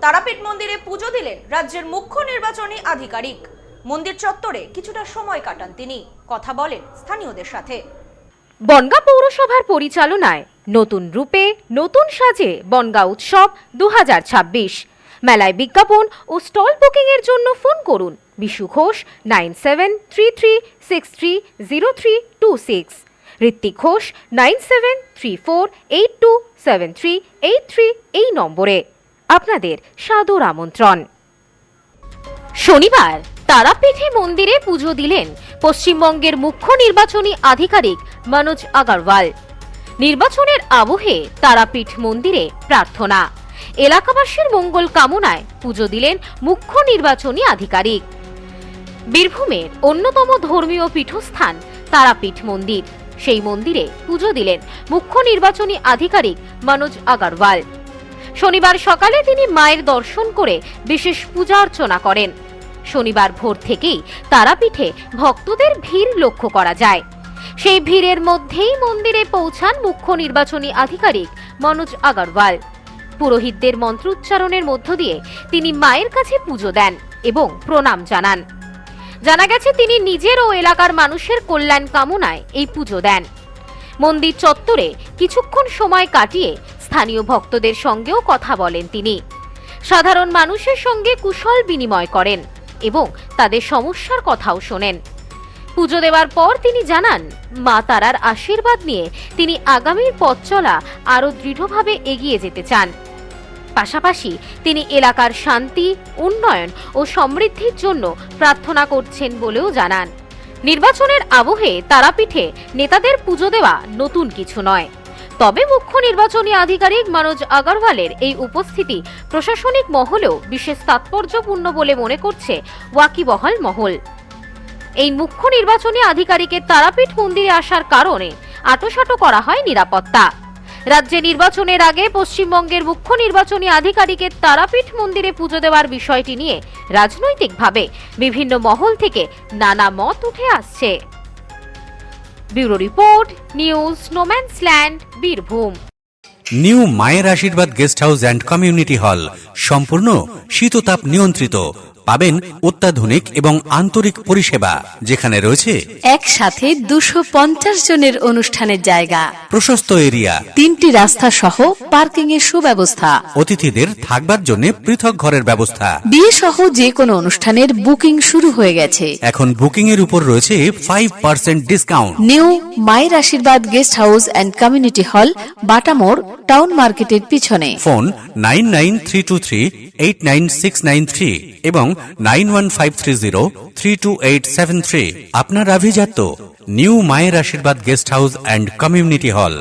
তারাপীঠ মন্দিরে পুজো দিলেন রাজ্যের মুখ্য নির্বাচনী আধিকারিক। মন্দির চত্বরে কিছুটা সময় কাটান তিনি, কথা বলেন স্থানীয়দের সাথে। বনগাঁ পৌরসভার পরিচালনায় নতুন রূপে নতুন সাজে বনগাঁ উৎসব 2026। মেলায় বিজ্ঞাপন ও স্টল বুকিং এর জন্য ফোন করুন বিশু ঘোষ 9733630326, ঋত্বিক ঘোষ 9734827383 এই নম্বরে। আপনাদের সাদর আমন্ত্রণ। শনিবার তারাপীঠে মন্দিরে পুজো দিলেন পশ্চিমবঙ্গের মুখ্য নির্বাচনী আধিকারিক মনোজ আগরওয়াল। নির্বাচনের আবহে তারাপীঠ মন্দিরে প্রার্থনা, এলাকাবাসীর মঙ্গল কামনায় পুজো দিলেন মুখ্য নির্বাচনী আধিকারিক। বীরভূমের অন্যতম ধর্মীয় পীঠস্থান তারাপীঠ মন্দির, সেই মন্দিরে পুজো দিলেন মুখ্য নির্বাচনী আধিকারিক মনোজ আগরওয়াল। শনিবার সকালে তিনি মায়ের দর্শন করে বিশেষ পূজা অর্চনা করেন। শনিবার ভোর থেকেই তারাপীঠে ভক্তদের ভিড় লক্ষ্য করা যায়। সেই ভিড়ের মধ্যেই মন্দিরে পৌঁছান মুখ্য নির্বাচনী আধিকারিক মনোজ আগরওয়াল। পুরোহিতদের মন্ত্রোচ্চারণের মধ্য দিয়ে তিনি মায়ের কাছে পুজো দেন এবং প্রণাম জানান। জানা গেছে তিনি নিজের ও এলাকার মানুষের কল্যাণ কামনায় এই পুজো দেন। মন্দির চত্বরে কিছুক্ষণ সময় কাটিয়ে স্থানীয় ভক্তদের সঙ্গেও কথা বলেন তিনি। সাধারণ মানুষের সঙ্গে কুশল বিনিময় করেন এবং তাদের সমস্যার কথাও শোনেন। পুজো দেওয়ার পর তিনি জানান, মা তারার আশীর্বাদ নিয়ে তিনি আগামীর পথ চলা আরো দৃঢ়ভাবে এগিয়ে যেতে চান। পাশাপাশি তিনি এলাকার শান্তি, উন্নয়ন ও সমৃদ্ধির জন্য প্রার্থনা করছেন বলেও জানান। নির্বাচনের আবহে তারাপীঠে নেতাদের পুজো দেওয়া নতুন কিছু নয়, তবে মুখ্য নির্বাচনী আধিকারিক মনোজ আগরওয়ালের এই উপস্থিতি প্রশাসনিক মহলেও বিশেষ তাৎপর্যপূর্ণ বলে মনে করছে ওয়াকিবহাল মহল। এই মুখ্য নির্বাচনী আধিকারিকের তারাপীঠ মন্দিরে আসার কারণে আঁটোসাঁটো করা হয় নিরাপত্তা। রাজ্যে নির্বাচনের আগে পশ্চিমবঙ্গের মুখ্য নির্বাচনী আধিকারিকের তারাপীঠ মন্দিরে পুজো দেওয়ার বিষয়টি নিয়ে রাজনৈতিকভাবে বিভিন্ন মহল থেকে নানা মত উঠে আসছে। Bureau report, news no man's land, Birbhum. New মায়ের আশীর্বাদ guest house and community hall সম্পূর্ণ শীততাপ নিয়ন্ত্রিত। পাবেন অত্যাধুনিক এবং আন্তরিক পরিষেবা, যেখানে রয়েছে একসাথে 250 জনের অনুষ্ঠানের জায়গা, প্রশস্ত এরিয়া, 3টি রাস্তা সহ পার্কিং এর সুব্যবস্থা, অতিথিদের থাকবার জন্য পৃথক ঘরের ব্যবস্থা। বিয়ে সহ যে কোনো অনুষ্ঠানের বুকিং শুরু হয়ে গেছে। এখন বুকিং এর উপর রয়েছে 5% ডিসকাউন্ট। নিউ মায়ের আশীর্বাদ guest house and community hall, বাটামোড়, town মার্কেটের পিছনে। ফোন 9932389693 এবং 9153032873। আপনার আভিজাত্য নিউ মায়ের আশীর্বাদ guest house and community hall.